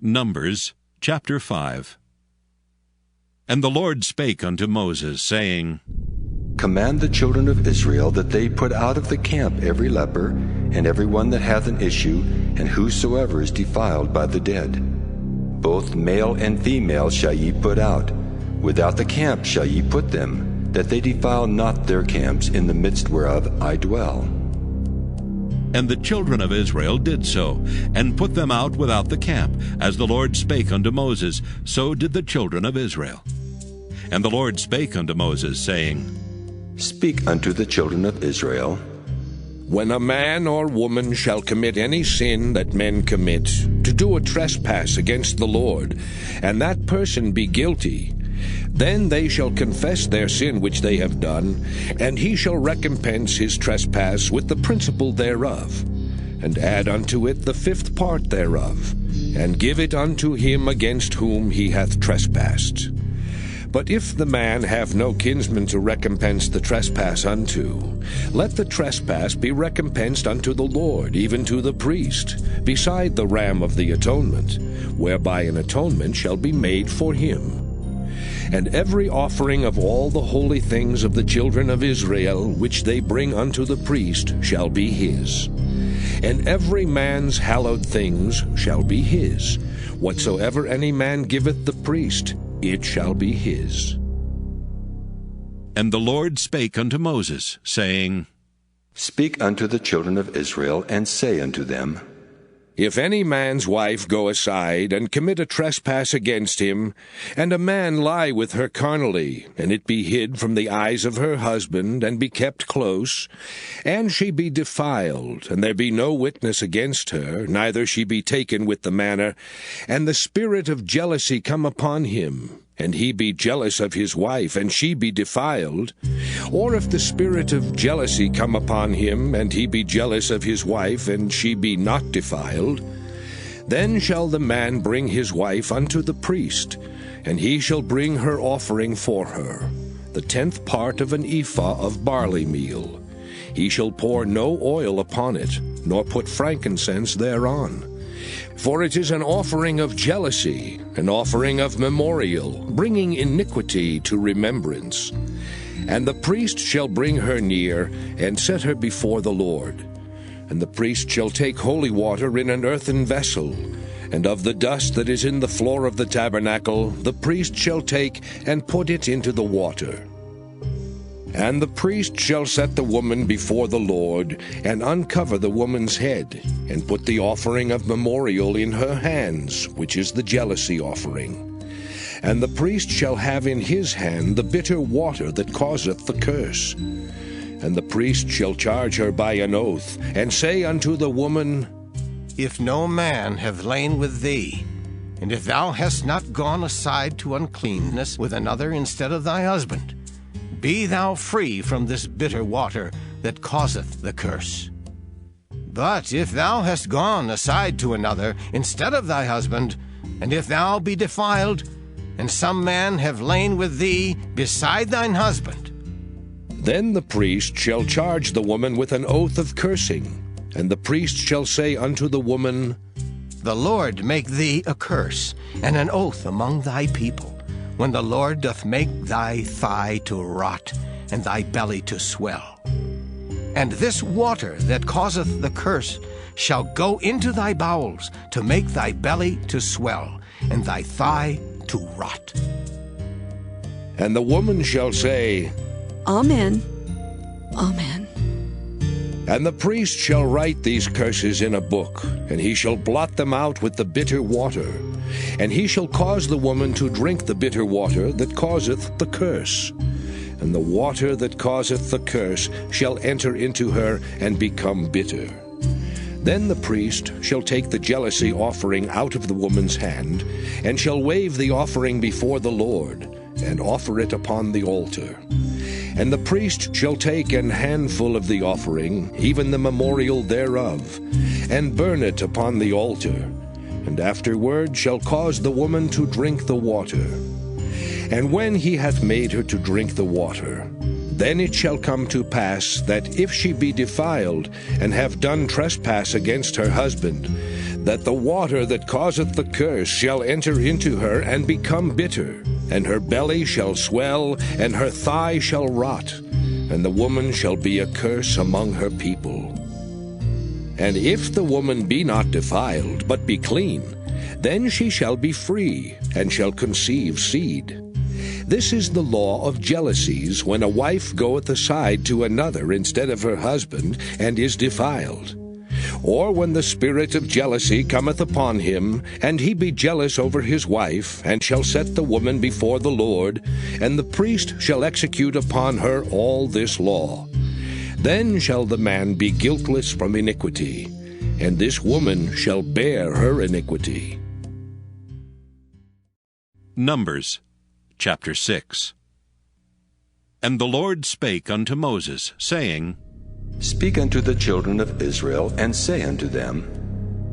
Numbers chapter 5. And the Lord spake unto Moses, saying, Command the children of Israel that they put out of the camp every leper, and every one that hath an issue, and whosoever is defiled by the dead. Both male and female shall ye put out. Without the camp shall ye put them, that they defile not their camps, in the midst whereof I dwell. And the children of Israel did so, and put them out without the camp. As the Lord spake unto Moses, so did the children of Israel. And the Lord spake unto Moses, saying, Speak unto the children of Israel. When a man or woman shall commit any sin that men commit, to do a trespass against the Lord, and that person be guilty, then they shall confess their sin which they have done, and he shall recompense his trespass with the principal thereof, and add unto it the fifth part thereof, and give it unto him against whom he hath trespassed. But if the man have no kinsman to recompense the trespass unto, let the trespass be recompensed unto the Lord, even to the priest, beside the ram of the atonement, whereby an atonement shall be made for him. And every offering of all the holy things of the children of Israel, which they bring unto the priest, shall be his. And every man's hallowed things shall be his. Whatsoever any man giveth the priest, it shall be his. And the Lord spake unto Moses, saying, Speak unto the children of Israel, and say unto them, If any man's wife go aside, and commit a trespass against him, and a man lie with her carnally, and it be hid from the eyes of her husband, and be kept close, and she be defiled, and there be no witness against her, neither she be taken with the manner, and the spirit of jealousy come upon him, and he be jealous of his wife, and she be defiled, or if the spirit of jealousy come upon him, and he be jealous of his wife, and she be not defiled, then shall the man bring his wife unto the priest, and he shall bring her offering for her, the 10th part of an ephah of barley meal. He shall pour no oil upon it, nor put frankincense thereon. For it is an offering of jealousy, an offering of memorial, bringing iniquity to remembrance. And the priest shall bring her near, and set her before the Lord. And the priest shall take holy water in an earthen vessel, and of the dust that is in the floor of the tabernacle the priest shall take, and put it into the water. And the priest shall set the woman before the Lord, and uncover the woman's head, and put the offering of memorial in her hands, which is the jealousy offering. And the priest shall have in his hand the bitter water that causeth the curse. And the priest shall charge her by an oath, and say unto the woman, If no man have lain with thee, and if thou hast not gone aside to uncleanness with another instead of thy husband, be thou free from this bitter water that causeth the curse. But if thou hast gone aside to another instead of thy husband, and if thou be defiled, and some man have lain with thee beside thine husband, then the priest shall charge the woman with an oath of cursing, and the priest shall say unto the woman, The Lord make thee a curse and an oath among thy people, when the Lord doth make thy thigh to rot, and thy belly to swell. And this water that causeth the curse shall go into thy bowels, to make thy belly to swell, and thy thigh to rot. And the woman shall say, Amen. Amen. And the priest shall write these curses in a book, and he shall blot them out with the bitter water. And he shall cause the woman to drink the bitter water that causeth the curse. And the water that causeth the curse shall enter into her and become bitter. Then the priest shall take the jealousy offering out of the woman's hand, and shall wave the offering before the Lord, and offer it upon the altar. And the priest shall take an handful of the offering, even the memorial thereof, and burn it upon the altar, and afterward shall cause the woman to drink the water. And when he hath made her to drink the water, Then it shall come to pass that if she be defiled, and have done trespass against her husband, that the water that causeth the curse shall enter into her and become bitter, and her belly shall swell, and her thigh shall rot, and the woman shall be a curse among her people. And if the woman be not defiled, but be clean, then she shall be free, and shall conceive seed. This is the law of jealousies, when a wife goeth aside to another instead of her husband, and is defiled. Or when the spirit of jealousy cometh upon him, and he be jealous over his wife, and shall set the woman before the Lord, and the priest shall execute upon her all this law. Then shall the man be guiltless from iniquity, and this woman shall bear her iniquity. Numbers chapter 6. And the Lord spake unto Moses, saying, Speak unto the children of Israel, and say unto them,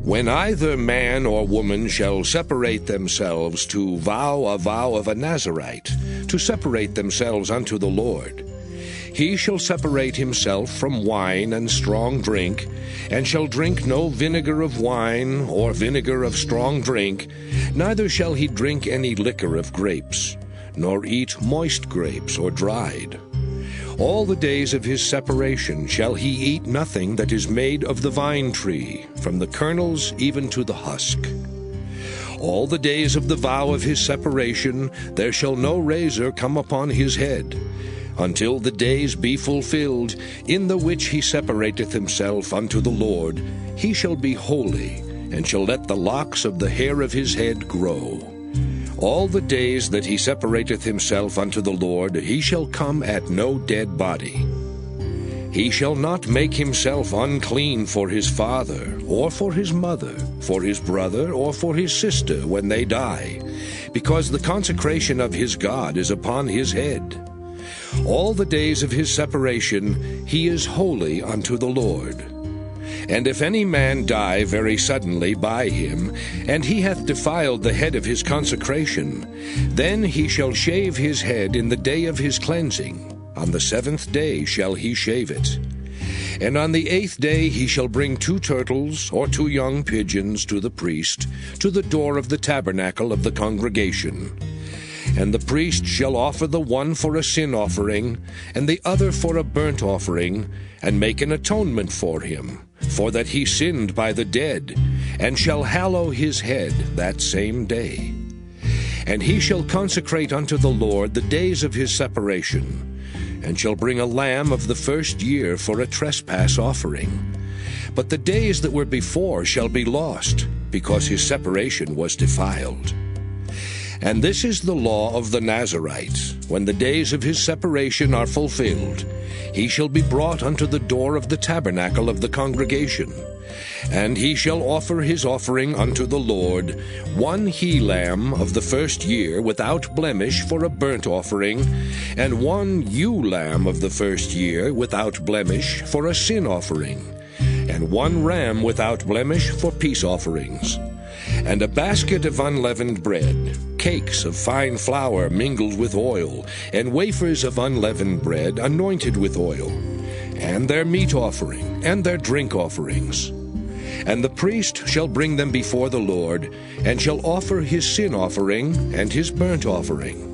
When either man or woman shall separate themselves to vow a vow of a Nazarite, to separate themselves unto the Lord, he shall separate himself from wine and strong drink, and shall drink no vinegar of wine or vinegar of strong drink, neither shall he drink any liquor of grapes, nor eat moist grapes or dried. All the days of his separation shall he eat nothing that is made of the vine tree, from the kernels even to the husk. All the days of the vow of his separation there shall no razor come upon his head, until the days be fulfilled, in the which he separateth himself unto the Lord. He shall be holy, and shall let the locks of the hair of his head grow. All the days that he separateth himself unto the Lord, he shall come at no dead body. He shall not make himself unclean for his father, or for his mother, for his brother, or for his sister when they die, because the consecration of his God is upon his head. All the days of his separation he is holy unto the Lord. And if any man die very suddenly by him, and he hath defiled the head of his consecration, then he shall shave his head in the day of his cleansing. On the 7th day shall he shave it. And on the 8th day he shall bring 2 turtles or 2 young pigeons to the priest, to the door of the tabernacle of the congregation. And the priest shall offer the one for a sin offering, and the other for a burnt offering, and make an atonement for him, for that he sinned by the dead, and shall hallow his head that same day. And he shall consecrate unto the Lord the days of his separation, and shall bring a lamb of the first year for a trespass offering. But the days that were before shall be lost, because his separation was defiled. And this is the law of the Nazarite. When the days of his separation are fulfilled, he shall be brought unto the door of the tabernacle of the congregation. And he shall offer his offering unto the Lord, 1 he-lamb of the first year without blemish for a burnt offering, and 1 ewe-lamb of the first year without blemish for a sin offering, and 1 ram without blemish for peace offerings. And a basket of unleavened bread, cakes of fine flour mingled with oil, and wafers of unleavened bread anointed with oil, and their meat offering, and their drink offerings. And the priest shall bring them before the Lord, and shall offer his sin offering and his burnt offering.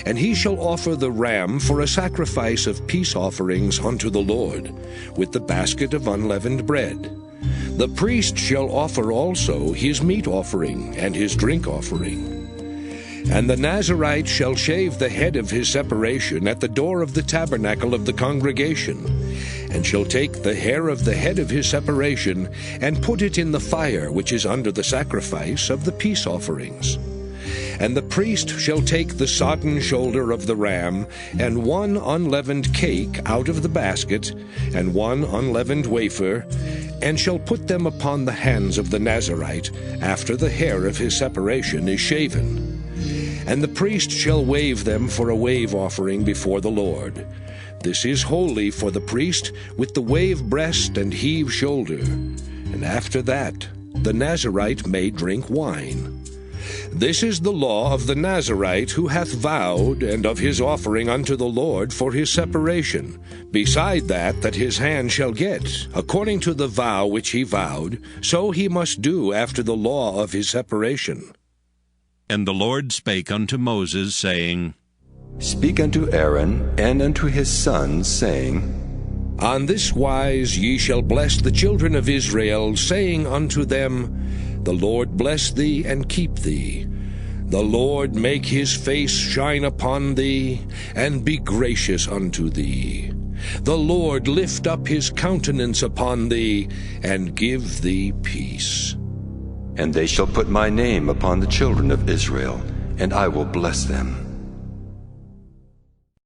And he shall offer the ram for a sacrifice of peace offerings unto the Lord, with the basket of unleavened bread. The priest shall offer also his meat offering and his drink offering. And the Nazarite shall shave the head of his separation at the door of the tabernacle of the congregation, and shall take the hair of the head of his separation, and put it in the fire which is under the sacrifice of the peace offerings. And the priest shall take the sodden shoulder of the ram, and 1 unleavened cake out of the basket, and 1 unleavened wafer, and shall put them upon the hands of the Nazarite, after the hair of his separation is shaven. And the priest shall wave them for a wave offering before the Lord. This is holy for the priest, with the wave breast and heave shoulder. And after that the Nazarite may drink wine. This is the law of the Nazarite who hath vowed, and of his offering unto the Lord for his separation, beside that his hand shall get, according to the vow which he vowed, so he must do after the law of his separation. And the Lord spake unto Moses, saying, Speak unto Aaron and unto his sons, saying, On this wise ye shall bless the children of Israel, saying unto them, The Lord bless thee and keep thee. The Lord make his face shine upon thee, and be gracious unto thee. The Lord lift up his countenance upon thee, and give thee peace. And they shall put my name upon the children of Israel, and I will bless them.